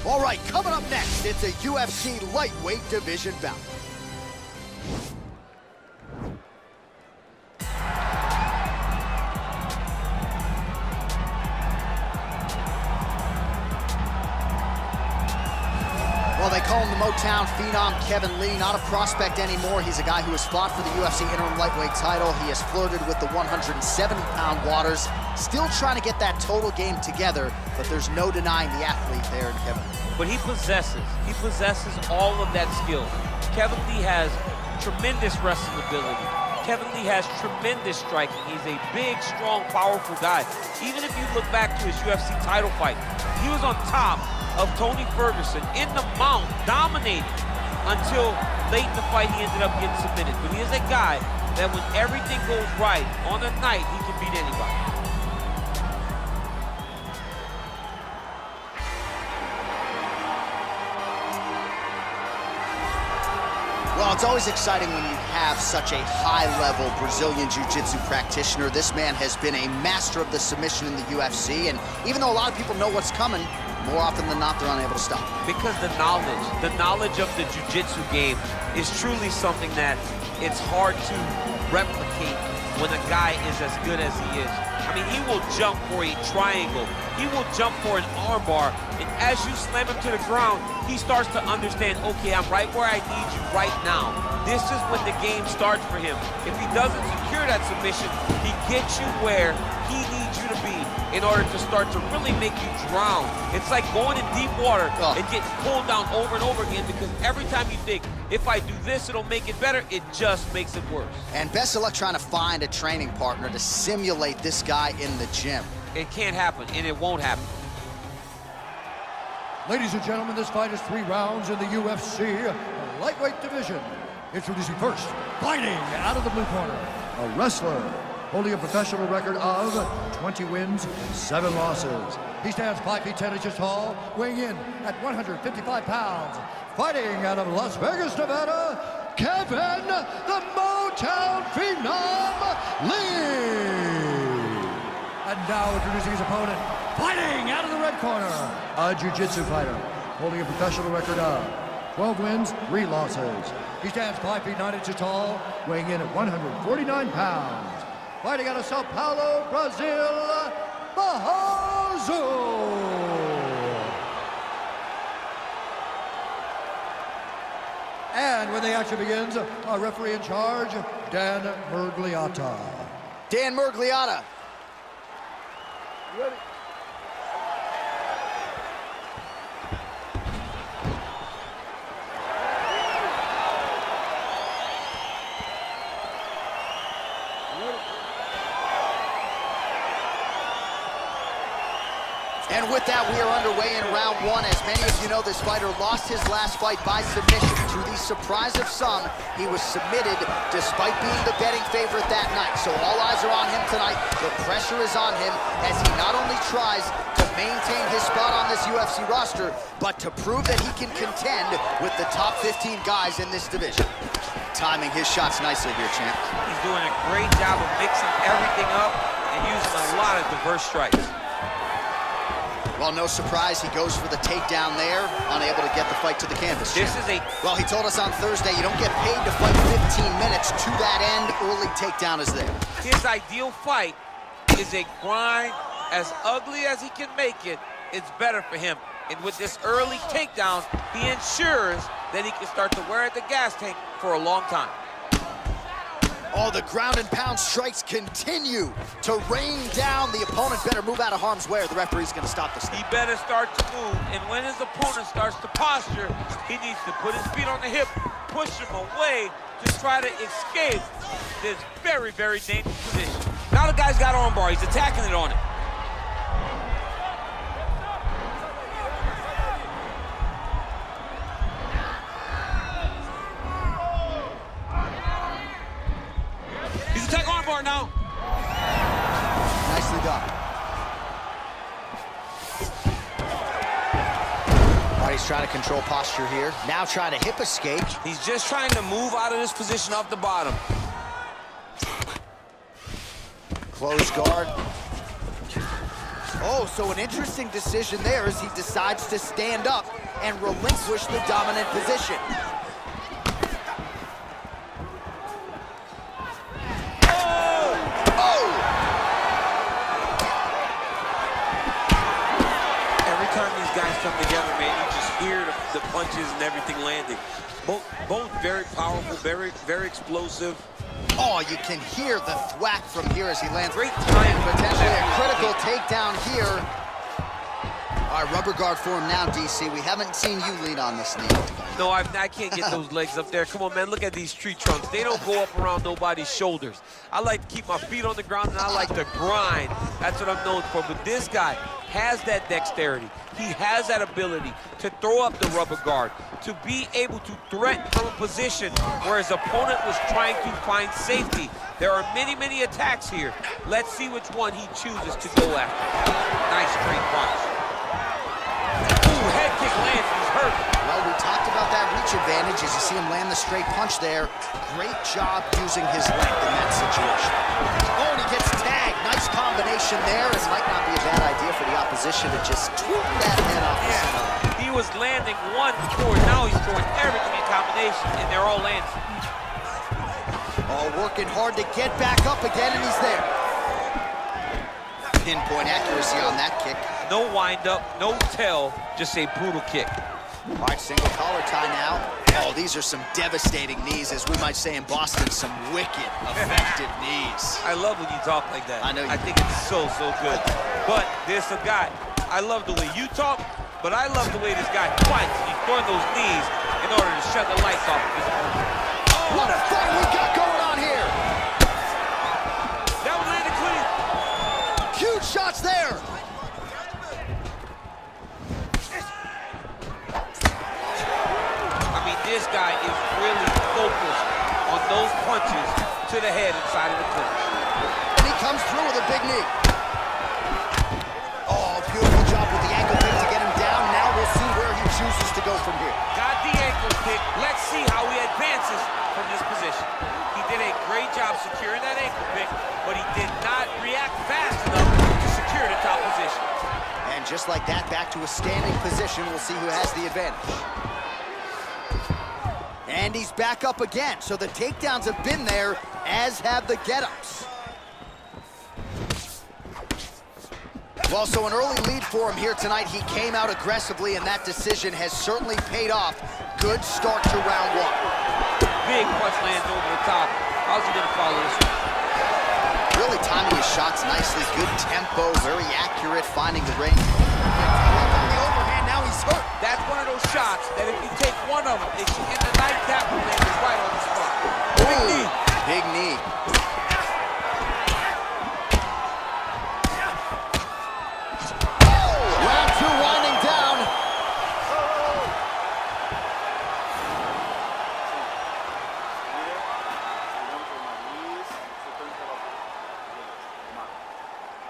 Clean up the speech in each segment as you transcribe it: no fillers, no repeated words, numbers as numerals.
All right, coming up next, it's a UFC lightweight division bout. Well, they call him the Motown Phenom, Kevin Lee. Not a prospect anymore. He's a guy who has fought for the UFC interim lightweight title. He has flirted with the 170-pound waters. Still trying to get that total game together, but there's no denying the athlete there in Kevin Lee. But he possesses all of that skill. Kevin Lee has tremendous wrestling ability. Kevin Lee has tremendous striking. He's a big, strong, powerful guy. Even if you look back to his UFC title fight, he was on top of Tony Ferguson in the mount, dominating until late in the fight he ended up getting submitted. But he is a guy that when everything goes right on a night, he can beat anybody. Well, it's always exciting when you have such a high-level Brazilian Jiu-Jitsu practitioner. This man has been a master of the submission in the UFC, and even though a lot of people know what's coming, more often than not, they're unable to stop. Because the knowledge of the Jiu-Jitsu game is truly something that it's hard to replicate when a guy is as good as he is. I mean, he will jump for a triangle. He will jump for an armbar. And as you slam him to the ground, he starts to understand, okay, I'm right where I need you right now. This is when the game starts for him. If he doesn't secure that submission, he gets you where he needs you to be in order to start to really make you drown. It's like going in deep water and getting pulled down over and over again, because every time you think, if I do this, it'll make it better, it just makes it worse. And best of luck trying to find a training partner to simulate this guy in the gym. It can't happen, and it won't happen. Ladies and gentlemen, this fight is 3 rounds in the UFC lightweight division. Introducing first, fighting out of the blue corner, a wrestler holding a professional record of 20 wins, 7 losses. He stands 5 feet 10 inches tall, weighing in at 155 pounds. Fighting out of Las Vegas, Nevada, Kevin the Motown Phenom Lee. And now introducing his opponent, fighting out of the red corner, a jiu-jitsu fighter holding a professional record of 12 wins, 3 losses. He stands 5 feet 9 inches tall, weighing in at 149 pounds. Fighting out of Sao Paulo, Brazil, Barroso. And when the action begins, our referee in charge, Dan Murgliata. Dan Murgliata. Ready. And with that, we are underway in round 1. As many of you know, this fighter lost his last fight by submission. To the surprise of some, he was submitted despite being the betting favorite that night. So all eyes are on him tonight. The pressure is on him as he not only tries to maintain his spot on this UFC roster, but to prove that he can contend with the top 15 guys in this division. Timing his shots nicely here, champ. He's doing a great job of mixing everything up and using a lot of diverse strikes. Well, no surprise, he goes for the takedown there, unable to get the fight to the canvas. Well, he told us on Thursday, you don't get paid to fight 15 minutes. To that end, early takedown is there. His ideal fight is a grind. As ugly as he can make it, it's better for him. And with this early takedown, he ensures that he can start to wear at the gas tank for a long time. Oh, the ground and pound strikes continue to rain down. The opponent better move out of harm's way or the referee's going to stop this thing. He better start to move, and when his opponent starts to posture, he needs to put his feet on the hip, push him away to try to escape this very, very dangerous position. Now the guy's got armbar. He's attacking it on him. Now. Nicely done. All right, he's trying to control posture here. Now trying to hip escape. He's just trying to move out of this position off the bottom. Close guard. Oh, so an interesting decision there as he decides to stand up and relinquish the dominant position. Come together, man. You just hear the punches and everything landing. Both very powerful, very explosive. Oh, you can hear the thwack from here as he lands. Great time. Potentially a critical takedown here. All right, rubber guard for him now, DC. We haven't seen you lean on this knee. No, I can't get those legs up there. Come on, man, look at these tree trunks. They don't go up around nobody's shoulders. I like to keep my feet on the ground, and I like to grind. That's what I'm known for. But this guy has that dexterity. He has that ability to throw up the rubber guard, to be able to threaten from a position where his opponent was trying to find safety. There are many, many attacks here. Let's see which one he chooses to go after. Nice straight punch. Ooh, head kick lands, he's hurt. Well, we talked about that reach advantage as you see him land the straight punch there. Great job using his length in that situation. Oh, and he gets tagged. Nice combination there. It might not be a bad idea for the opposition to just tweak that head off. Yeah, he was landing one before, now he's throwing everything in combination, and they're all landing. Oh, working hard to get back up again, and he's there. Pinpoint accuracy on that kick. No wind-up, no tell, just a brutal kick. All right, single collar tie now. Oh, these are some devastating knees, as we might say in Boston, some wicked, effective knees. I love when you talk like that. I know you I think it's so good. But there's a guy, I love the way you talk, but I love the way this guy fights. He's throwing those knees in order to shut the lights off of his opponent. Oh, what a fight we got going on here! That one landed clean. Huge shots there! This guy is really focused on those punches to the head inside of the clinch. And he comes through with a big knee. Oh, beautiful job with the ankle pick to get him down. Now we'll see where he chooses to go from here. Got the ankle pick. Let's see how he advances from this position. He did a great job securing that ankle pick, but he did not react fast enough to secure the top position. And just like that, back to a standing position. We'll see who has the advantage. And he's back up again. So the takedowns have been there, as have the get-ups. Well, so an early lead for him here tonight. He came out aggressively, and that decision has certainly paid off. Good start to round one. Big punch lands over the top. How's he gonna follow this one? Really timing his shots nicely. Good tempo, very accurate, finding the range. The overhand, now he's hurt. That's one of those shots that if you take one of them, it can hit the knife tap and land it right on the spot. Big knee. Big knee. Oh, round two winding down.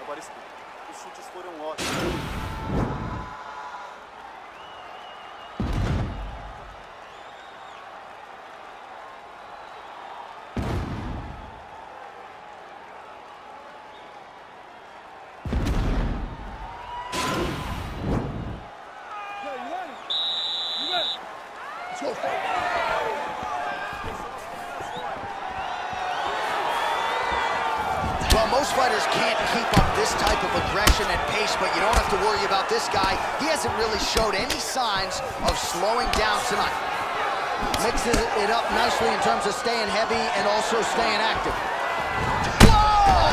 Agora os chutes foram ótimos. Well, most fighters can't keep up this type of aggression and pace, but you don't have to worry about this guy. He hasn't really showed any signs of slowing down tonight. Mixes it up nicely in terms of staying heavy and also staying active. Whoa!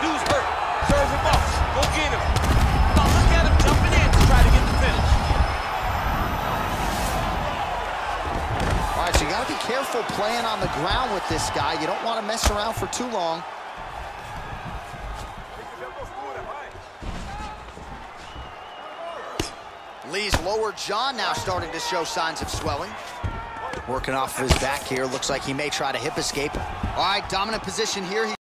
Dude's hurt. Serve him up. Go get him. Now look at him jumping in to try to get the finish. All right, so you gotta be careful playing on the ground with this guy. You don't want to mess around for too long. Lee's lower jaw now starting to show signs of swelling. Working off of his back here. Looks like he may try to hip escape. All right, dominant position here.